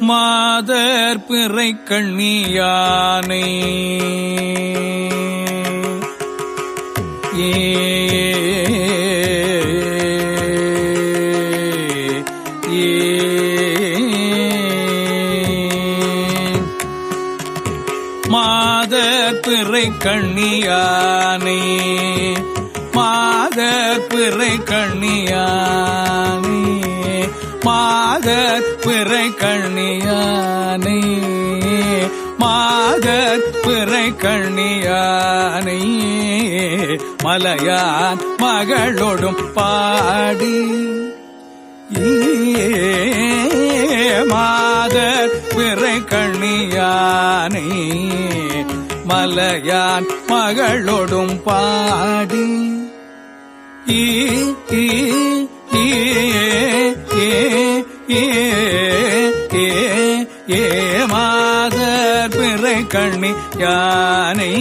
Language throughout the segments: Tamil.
மாதர் பிறை கண்ணியானை மாதர் பிறை கண்ணியானை மாதர் பிறை கண்ணியானை மாதர் பிறை கண்ணியானை மாதர் பிறை கண்ணியானை மலையான் மகளோடும் பாடி மாதர் பிறை கண்ணியானை மலையான் மகளோடும் பாடி மாதர் பிறை கண்ணியானை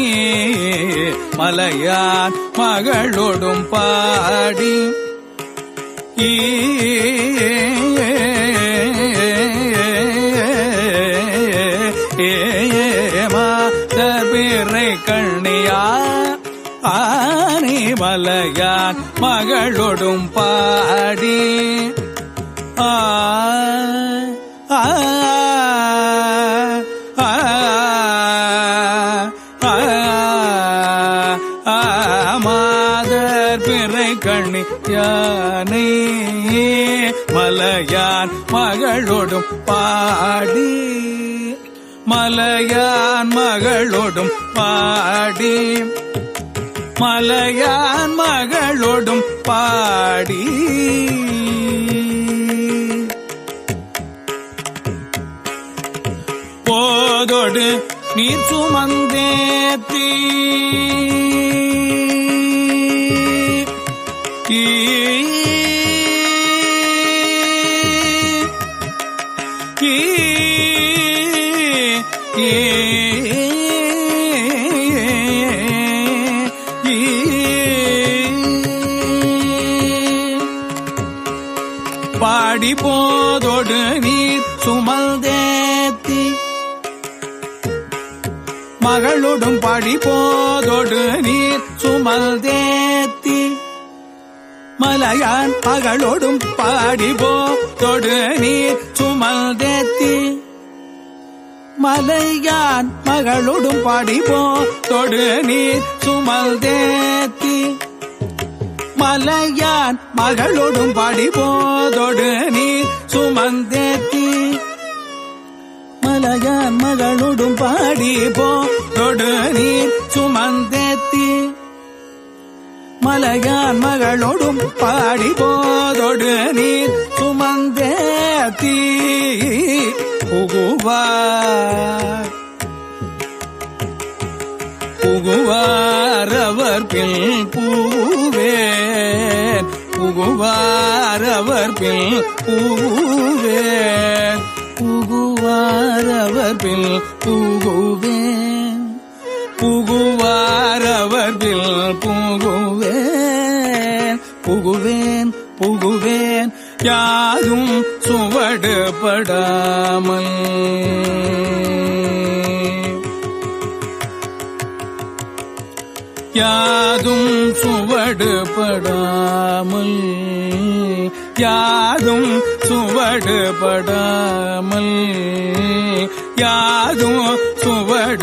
மலையான் மகளோடும் பாடி மாதர் பிறை கண்ணியானை மலையான் மகளோடும் பாடி மாதர் பிறை கண்ணியானை மலையான் மகளோடும் பாடி மலையான் மகளோடும் பாடி மலையான் மகளோடும் பாடி போதோடு நீர் சுமந்தேத்தி பாடி போதோடு நீர் சுமந்தேத்தி மகளோடும் பாடி போதோடு நீர் சுமந்தேத்தி மலையான் மகளோடும் பாடி போதோடு நீர் சுமந்தேத்தி மலையான் மகளோடும் பாடி போதோடு நீர் சுமந்தேத்தி மலையான் மகளோடும் பாடி போதோடு நீர் சுமந்தேத்தி மலையான் மகளோடும் பாடி போதோடு நீர் சுமந்தேத்தி மலையான் மகளோடும் பாடி போதோடு நீர் சுமந்தேத்தி புகுவார் அவர் பில் பூவேன் புகுவார் அவர் பில் பூவேன் புகுவார் அவர் பில் புகுவேன் புகுவார் அவர் பில் புகுவேன் புகுவேன் புகுவேன் யாதும் சுவடுபடாமல் யாதும் சுவடுபடாமல் யாதும் சுவடுபடாமல் யாதும் சுவடுபடாமல்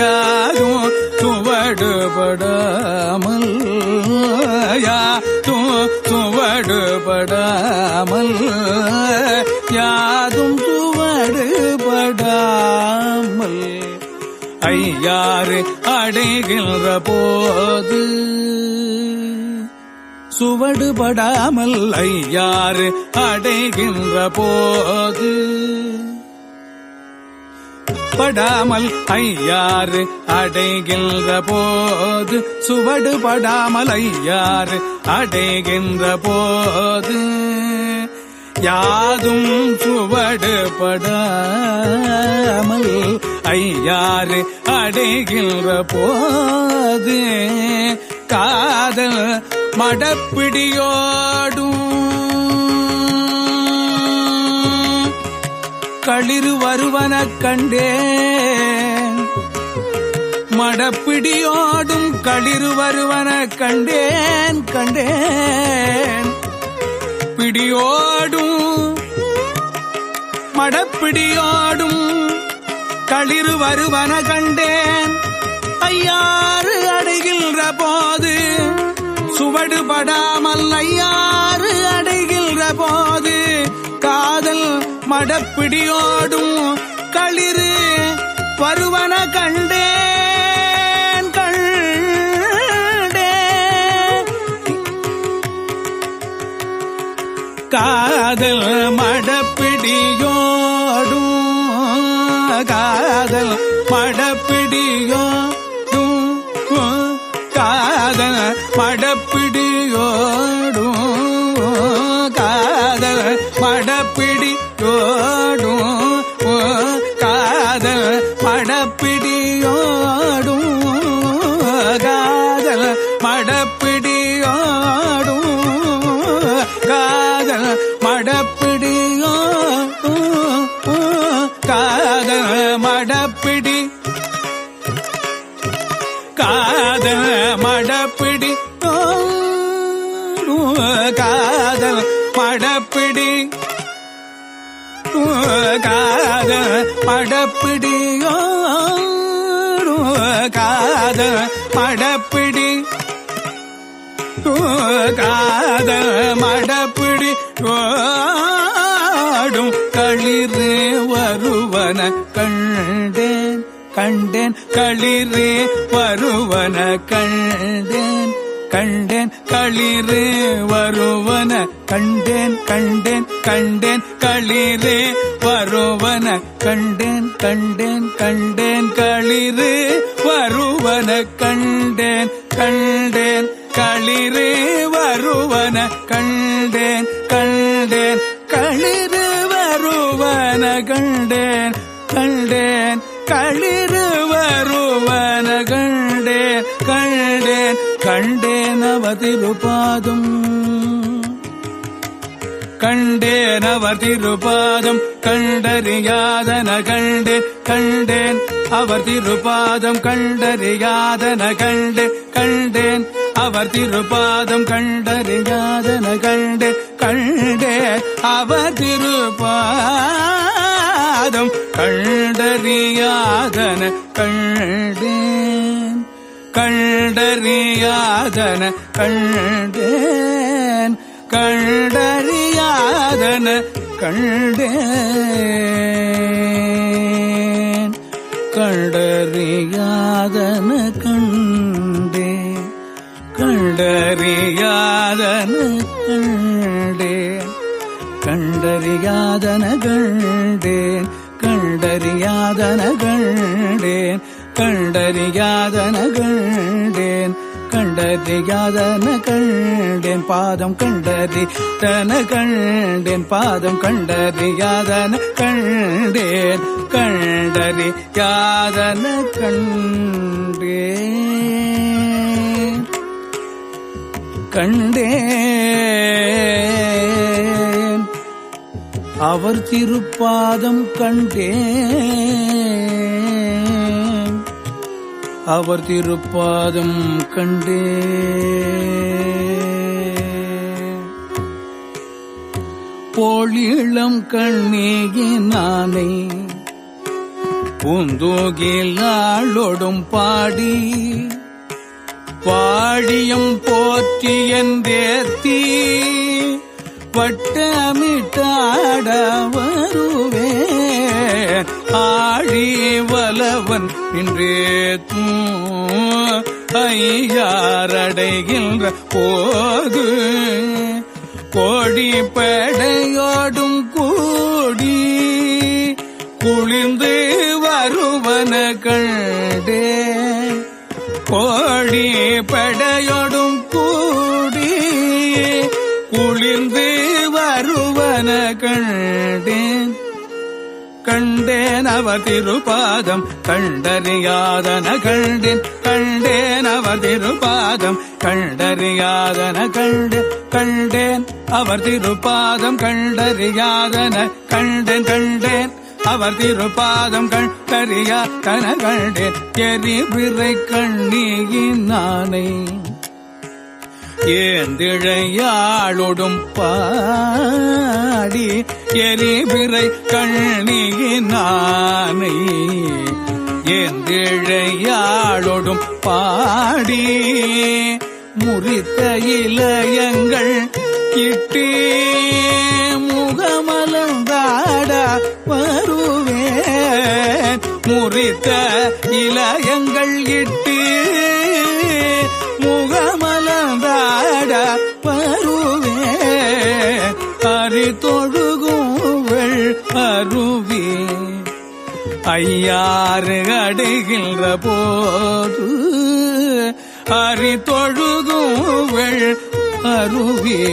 யாதும் சுவடுபடாமல் யாதும் சுவடுபடாமல் யாதும் சுவடுபடாமல் ஐயாறு அடைகின்ற போது சுவடுபடாமல் ஐயாறு அடைகின்ற போது படாமல் ஐயாறு அடைகின்ற போது சுவடுபடாமல் ஐயாறு அடைகின்ற போது யாதும் சுவடுபடாமல் ஐயாறு அடைகின்ற போது காதல் மடப்பிடியோடும் களிறு வருவனக் கண்டேன் மடப்பிடியோடும் களிறு வருவனக் கண்டேன் கண்டேன் பிடியோடும் மடப்பிடியோடும் களிறு வருவன கண்டேன் ஐயாறு அடைகின்ற போது சுவடுபடாமல் ஐயாறு அடைகின்ற போது காதல் மடப்பிடியோடும் களிறு வருவன கண்டேன் கண்டேன் காதல் மடப்பிடியோடும் காதல் மடப்பிடியோடும் காதல் மடப்பிடியோடும் காதல் மடப்பிடியோடும் காதல் மடப்பிடியோடும் காதல் மடப்பிடியோடும் காதல் மடப்பிடியோடும் காதல் மடப்பிடி காதல் மடப்பிடி காதல் மடப்பிடி காதல் மடப்பிடியோ காதல் மடப்பிடி காதல் மடப்பிடி ஓடும் களிறு வருவன கண்டேன் கண்டேன் களிறு வருவன கண்டேன் கண்டேன் களிறு வருவன கண்டேன் கண்டேன் கண்டேன் களிறு வருவன கண்டேன் கண்டேன் கண்டேன் களிறு வருவன கண்டேன் கண்டேன் களிறு வருவன கண்டேன் கண்டேன் களிறு வருவன கண்டேன் கண்டேன் களிறு வருவன கண்டேன் கண்டேன் கண்டேன் அவதிருபாதம் கண்டேன் அவதிருபாதம் கண்டறியாதன கண்டேன் கண்டேன் அவர் திருபாதம் கண்டறியாதன கண்டேன் கண்டேன் அவர் திருபாதம் கண்டறியாதன கண்டேன் கண்டேன் அவர் திருபாதம் கண்டறியாதன கண்டேன் கண்டறியாதன கண்டேன் கண்டறியாதன கண்டேன் கண்டறியாதன கண்டேன் கண்டறியாதன கண்டேன் கண்டறியாதன கண்டேன் கண்டறியாதன கண்டேன் கண்டறியாதன கண்டேன் கண்டறியாதன கண்டேன் பாதம் கண்டறிதன கண்டேன் பாதம் கண்டறியாதன கண்டேன் கண்டறியாதன கண்டேன் கண்டேன் அவர் திருப்பாதம் கண்டேன் அவர் திருப்பாதம் கண்டேன் போலிளம் கண்ணீகினானை பூந்தோகிலாளொடும் பாடி பாடியம் போற்றி என்றேத்தி வட்டமிட்டாட வருவேன் ஆழி வலவன் இன்றேத்தும் ஐயாரடைகின்ற போது கோடி படையோடும் கூடி குளிர்ந்து வருவன கண்டேன் கோடி படையோடும் கூடி குளிர்ந்து வருவன கண்டேன் கண்டேன் அவர் திருபாதம் கண்டறியாதன கண்டேன் கண்டேன் அவர் திருபாதம் கண்டறியாதன கண்டேன் கண்டேன் அவர் திருபாதம் கண்டறியாதன கண்டேன் கண்டேன் அவர் திருப்பாதம் கண்டறியா தன கண்டேன் எரிபிறை கண்ணியினானை ஏந்திழையாளொடும் பாடி எரிபிறை கண்ணியினானை ஏந்திழையாளொடும் பாடி முறித்த இளையங்கள் இட்டே முகமலர்ந்தாட வருவேன் முறித்த இளையங்கள் இட்டு முகமலர்ந்தாட வருவேன் அறிதொழுகுவள் அருவே ஐயாறு அடைகின்ற போது அறிதொழுகுவள் அருவே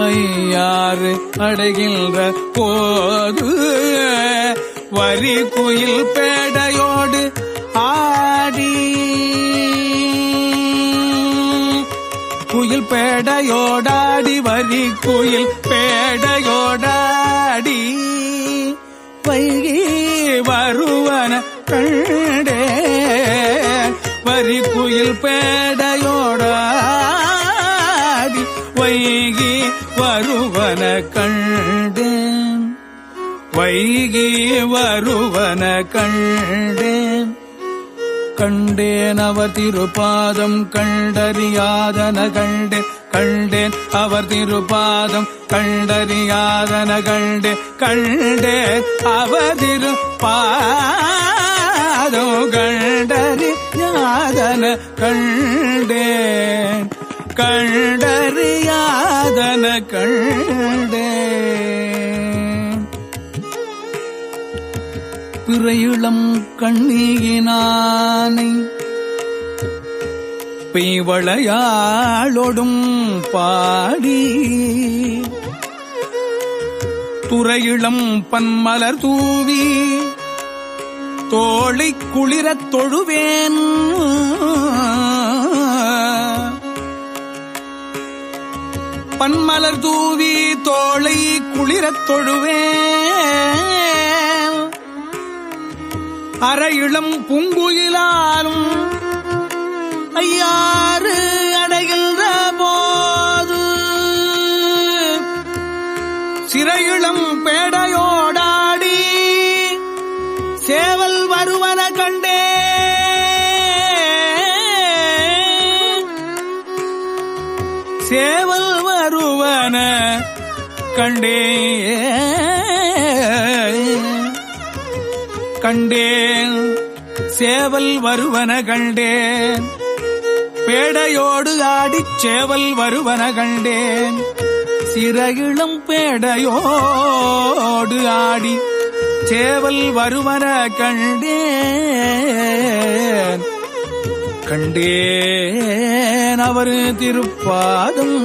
ஐயாறு அடைகின்ற போது வரி குயில் பேடையோடு ஆடி குயில் பேடையோடாடி வரி குயில் பேடையோடாடி வைகி வருவன கண்டே வரி குயில் பேடையோடாடி வைகி வருவன கண்டேன் வைகி வருவன கண்டேன் கண்டேன் அவர் திருப்பாதம் கண்டறியாதன கண்டேன் கண்டேன் அவர் திருப்பாதம் கண்டறியாதன கண்டேன் கண்டேன் அவர் திருப்பாதம் கண்டறியாதன கண்டேன் கண்டறியாதன கண்டேன் பிறையிளம் கண்ணியினானை பெய்வளையாளொடும் பாடி துறையிளம் பன்மலர் தூவி தோளை குளிரத் தொழுவேன் பன்மலர் தூவி தோளை குளிரத் தொழுவேன் அரையிளம் பூங்குயிலாலும் ஐயாறு அடைகின்ற போது சிறையிளம் பேடையோடாடி சேவல் வருவன கண்டே சேவல் வருவன கண்டே கண்டேன் சேவல் வருவன கண்டேன் பேடையோடு ஆடிச் சேவல் வருவன கண்டேன் சிறையிளம் பேடையோடு ஆடி சேவல் வருவன கண்டேன் கண்டேன் அவர் திருப்பாதம்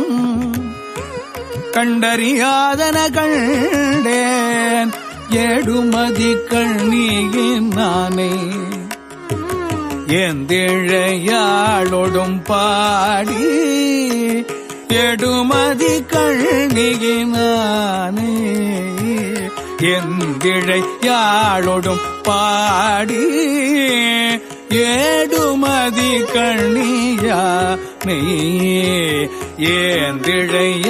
கண்டறியாதன கண்டேன் ஏடுமதி கண்ணியினானே ஏந்திழையாளொடும் பாடி எடுமதி கண்ணியினானே ஏந்திழையாளொடும் பாடி ஏடுமதி கண்ணியானே ஏந்திழையாளொடும்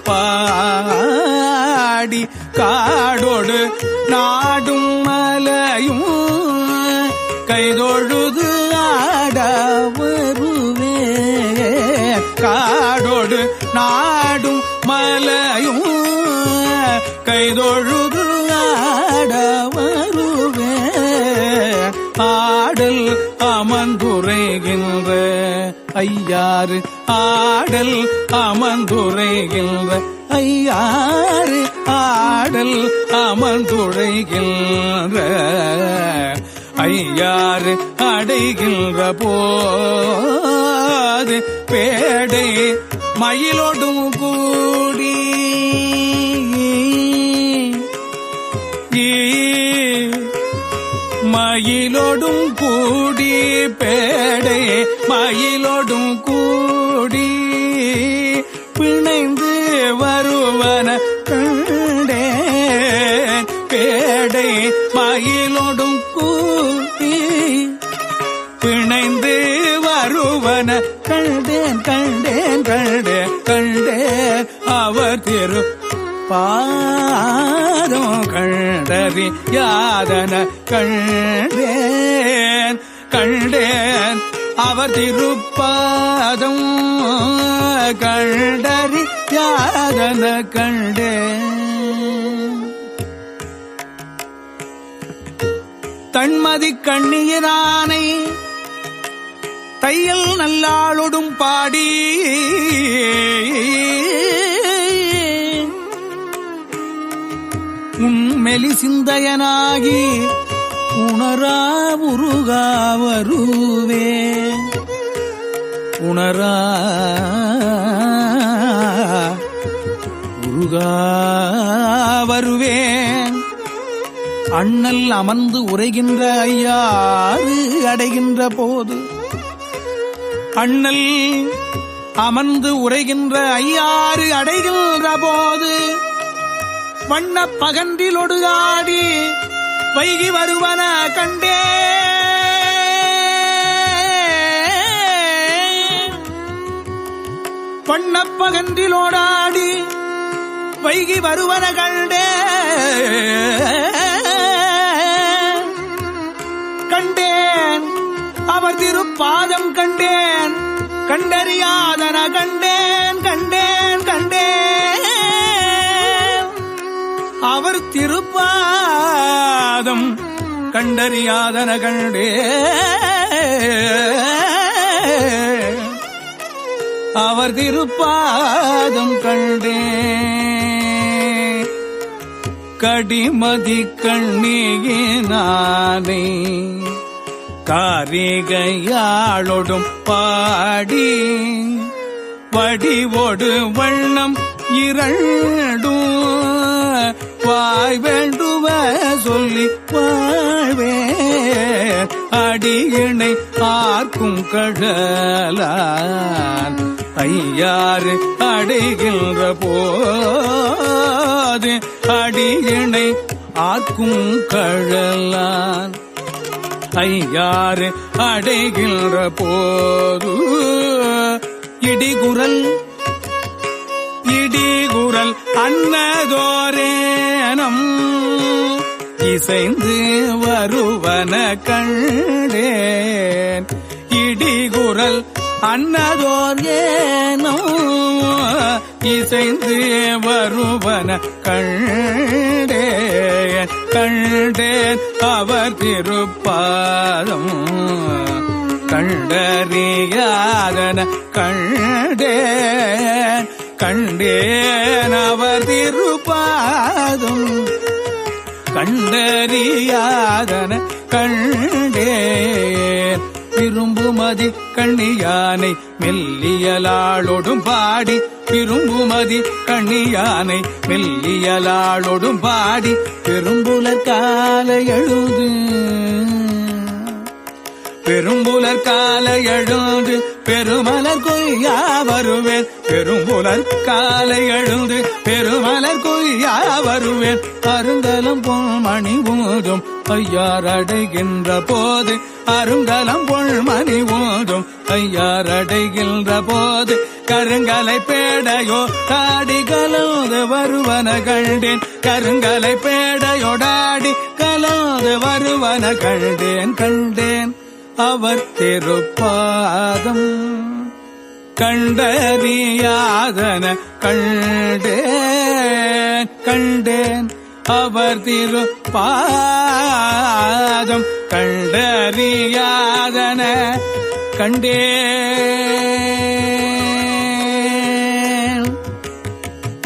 பாடி காடோடு நாடும் மலையும் கைதொழுது ஆட வருவே காடோடு நாடும் மலையும் கைதொழுது ஆட வருவே ஆடல் அமர்ந்துரைகின்ற ஐயாறு ஆடல் அமர்ந்துரைகின்ற ஐயாறு ஆடல் அமர்ந்துரைகின்ற ஐயாறு அடைகின்ற போது பேடை மயிலோடும் கூடி மயிலோடும் கூடி பேடை மயிலோடும் கூடி பிணைந்து வருவன கண்டேன் பாதம் கண்டறி யாதன கண்டேன் கண்டேன் அவர் திருப்பாதம் கண்டறி யாதன கண்டேன். தன்மதி கண்ணியரானை தையல் நல்லாளொடும் பாடி உண்மெலி சிந்தையனாகி உணரா உருகா வருவே உணரா உருகா வருவேன். அண்ணல் அமர்ந்து உரைகின்ற ஐயாறு அடைகின்ற போது அண்ணல் அமர்ந்து உரைகின்ற ஐயாறு அடைகின்ற போது வண்ணப் பகன்றிலொடு ஆடி வைகி வருவன கண்டே வண்ணப் பகன்றிலோடாடி வைகி வருவன கண்டே கண்டேன் அவர் திருப்பாதம் கண்டேன் கண்டறியாதன கண்டேன் கண்டேன் கண்டேன் அவர் திருப்பாதம் கண்டறியாதன கண்டே அவர் திருப்பாதம் கண்டே. கடிமதி கண்ணியினானை காரிகையாளொடும் பாடி வடிவோடு வண்ணம் இரண்டும் வாய் வேண்டுவ சொல்லி வாழ்வே அடியினை ஆர்க்கும் கடலான் ஐயாறு அடைகின்ற போது அடியினை ஆர்க்கும் கடலான் ஐயாறு அடைகின்ற போது இடிகுரல் அன்னதோரேனம் இசைந்து வருவன கண்டேன். இடிகுரல் அன்னதோரேனம் இசைந்து வருவன கண்டேன் கண்டேன் அவர் திருப்பாதம் கண்டறியாதன கண்டேன் கண்டேன் அவர் திருப்பாதம் கண்டறியாதன கண்டேன். விரும்புமதி கண்ணியானை மெல்லியலாளொடும் பாடி விரும்புமதி கண்ணியானை மெல்லியலாளொடும் பாடி பெரும்புலர் காலை எழுது பெரும்புலர் காலை எழுந்து பெருமலர் கொய்யா வருவேன் பெரும்புலர் காலை எழுந்து பெருமலர் கொய்யா வருவேன். அருங்கலம் பொன்மணி ஊதும் ஐயார் அடைகின்ற போது அருங்கலம் பொன்மணி ஊதும் ஐயார் அடைகின்ற போது கருங்கலை பேடையோ தாடி கலந்து வருவன கண்டேன் கருங்கலை பேடையோடாடி கலந்து வருவன கண்டேன் கண்டேன் அவர் திருப்பாதம் கண்டறியாதன கண்டேன் கண்டேன் அவர் திருப்பாதம் கண்டறியாதன கண்டேன்.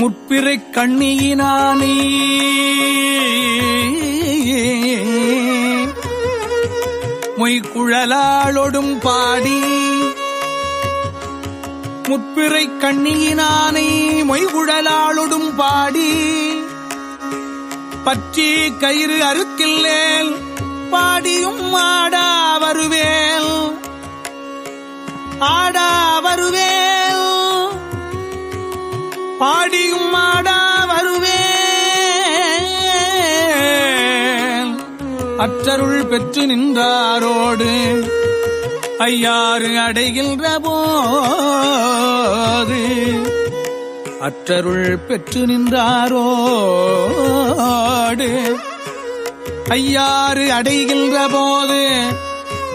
முற்பிறை கண்ணியினானே மொய்குழலாளொடும் பாடி முற்பிறை கண்ணியினானை மொய்குழலாளொடும் பாடி பற்றி கயிறு அறுக்கில்லேல் பாடியும் ஆடா வருவேல் ஆடா வருவேல் பாடியும் ஆடா வருவேல் அற்றருள் பெற்று நின்றாரோடு ஐயாறு அடைகின்ற போது அற்றருள் பெற்று நின்றாரோடு ஐயாறு அடைகின்ற போது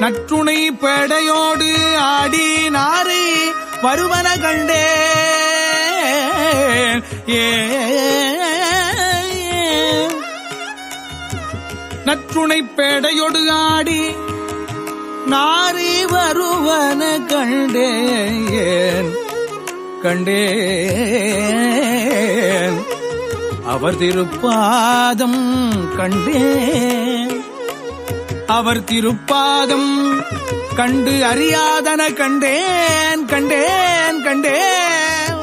நற்றுணை பேடையோடு ஆடி நாரை வருவன கண்டே நற்றுணை பேடையோடு ஆடி நாரி வருவன கண்டேன் கண்டேன் அவர் திருப்பாதம் கண்டேன் அவர் திருப்பாதம் கண்டு அறியாதன கண்டேன் கண்டேன் கண்டேன்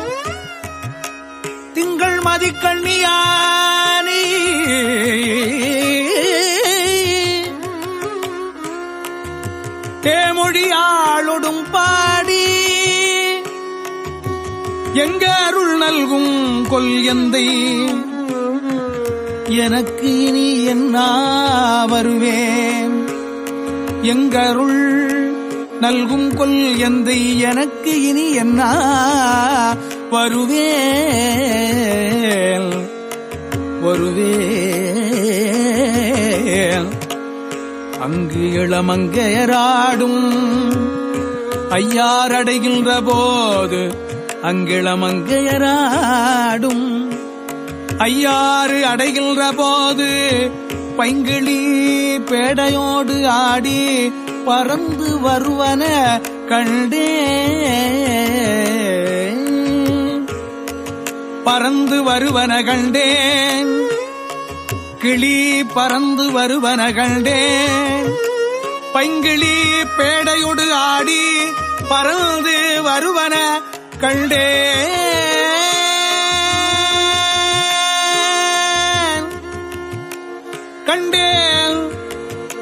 திங்கள் மதிக்கண்ணியானி தேமொழியாளொடும் பாடி எங்க அருள் நல்கும் கொல் எந்தை எனக்கு இனி என்ன வருவேன் எங்கருள் நல்கும் கொல் எந்தை எனக்கு இனி என்ன வருவேன் வருவேன் அங்கு இளமங்கையராடும் ஐயாரடைகின்ற போது அங்கிளமங்கையராடும் ஐயாறு அடைகின்ற போது பைங்கிளி பேடையோடு ஆடி பறந்து வருவன கண்டே பறந்து வருவன கண்டேன் கிளி பறந்து வருவன கண்டேன் பைங்கிளி பேடையோடு ஆடி பறந்து வருவன கண்டேன்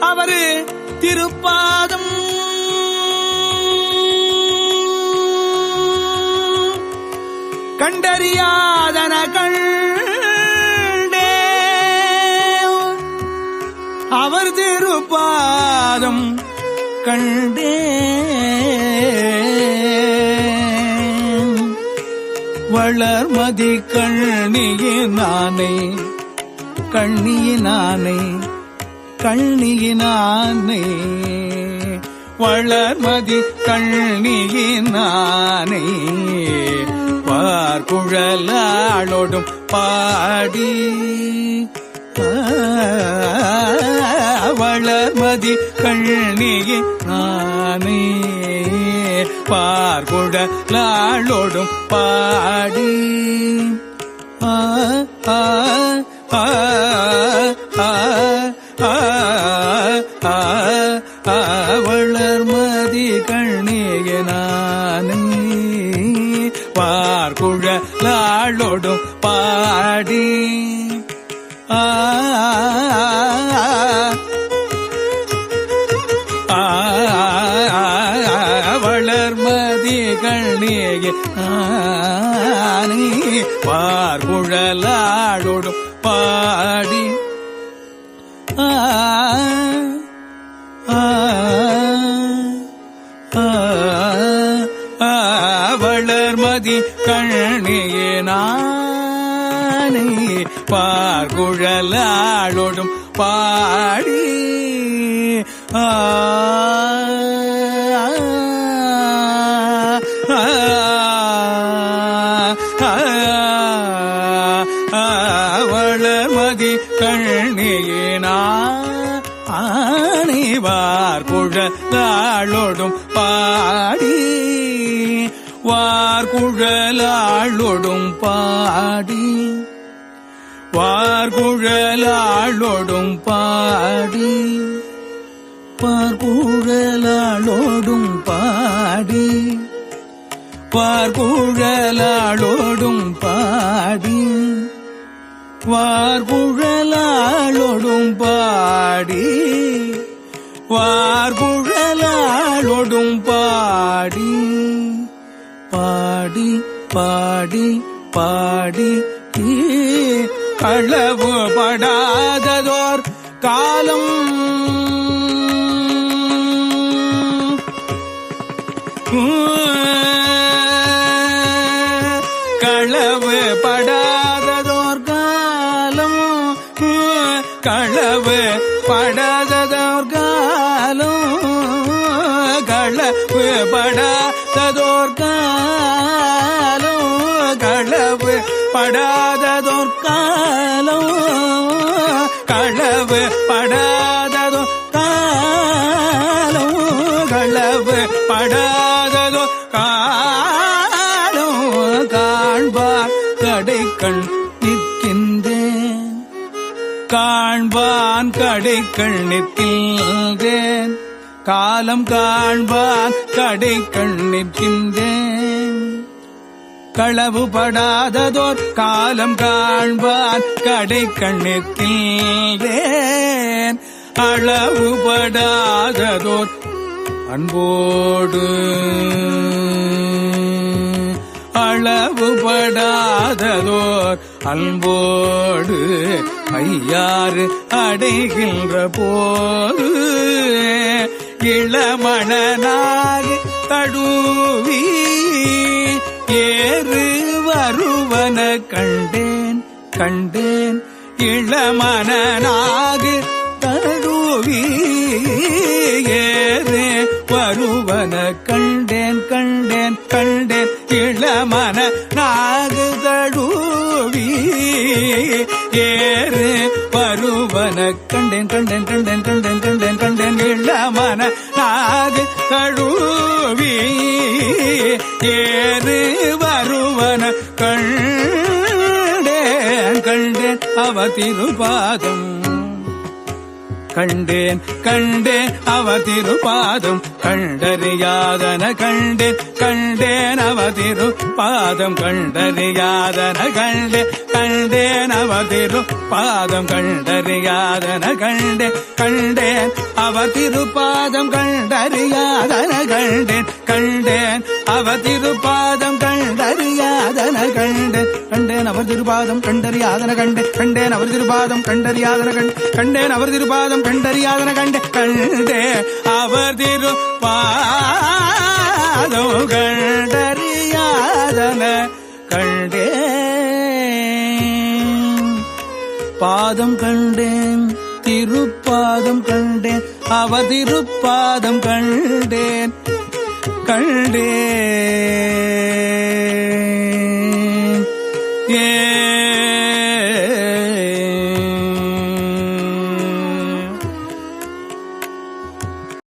அவரு திருப்பாதம் கண்டறியாதன கண்டேன் அவர் திருப்பாதம் கண்டேன் வளர்மதி கண்ணியினானே கண்ணியினானே கண்ணியினானே வளர்மதி கண்ணியினானே பார்க்குழலாளோடும் பாடி வளர்மதி கண்ணியினானே பார்க்குழலாளோடும் பாடி வளர்மதி கண்ணியனானே பார்க்குழலாளோடும் பாடி வளர்மதி கண்ணியனானே பார்க்குழலாளோடும் பாடி வளர்மதி கண்ணியனானே பார்க்குழலாளோடும் பாடி வளர்மதி கண்ணியனானே பார்க்குழலாளோடும் பாடி வார்குழலாளோடும் பாடி வார்குழலாளோடும் பாடி பார்க்குழலாளோடும் பாடி பார்க்குழலாளோடும் பாடி வார்குழலாளோடும் பாடி வார்குழலாளோடும் பாடி பாடி பாடி பாடி களவு படாததோர் காலம் களவு களவு படாததோர்காலும் களவு படாததோர்காலும் களவு படாததோர்காலும் களவு படாததோர்காலும் களவு படாததோ காலும் காண்பார் கடைக்கண் நிற்கின்றேன் காண்பான் கடைக்கண் நிற்கின்றேன் காலம் காண்பான் கடைக்கண் நிற்கின்றேன் களவுபடாததோர் காலம் காண்பான் கடைக்கண் நிற்கின்றேன் அளவுபடாததோர் அன்போடு அளவுபடாததோர் அன்போடு ஐயாறு அடைகின்ற போது இளமணனாக தடுவி ஏறு வருவன கண்டேன் கண்டேன் இளமணனாக தடுவி ஏறு வருவன கண்டேன் கண்டேன் கண்டேன் இளமன நாகு தடுவி ஏறு வருவன கண்டேன் கண்டேன் கண்டேன் கண்டேன் கண்டேன் கண்டேன் இளமன நாகு தடுவி ஏறு வருவன கண்டேன் கண்டேன் அவ திருபாதம் கண்டேன் கண்டேன் அவ திருபாதம் கண்டறியாதன கண்டேன் கண்டேன் அவ திருபாதம் கண்டறியாதன கண்டேன் கண்டேன் அவ திருபாதம் கண்டறியாதன கண்டேன் கண்டேன் அவ திருபாதம் கண்டறியாதன கண்டேன் கண்டேன் அவ திருபாதம் கண்டறியாதன கண்டேன் கண்டேன் அவர் திருபாதம் கண்டறியாதன கண்டேன் கண்டேன் அவர் திருபாதம் கண்டறியாதன கண்டேன் அவர் திருபாதம் கண்டறியாதன கண்டே கண்டே அவர் திருப்பாதம் கண்டறியாதன கண்டே பாதம் கண்டேன் திருப்பாதம் கண்டேன் அவர் திருப்பாதம் கண்டேன் கண்டேன்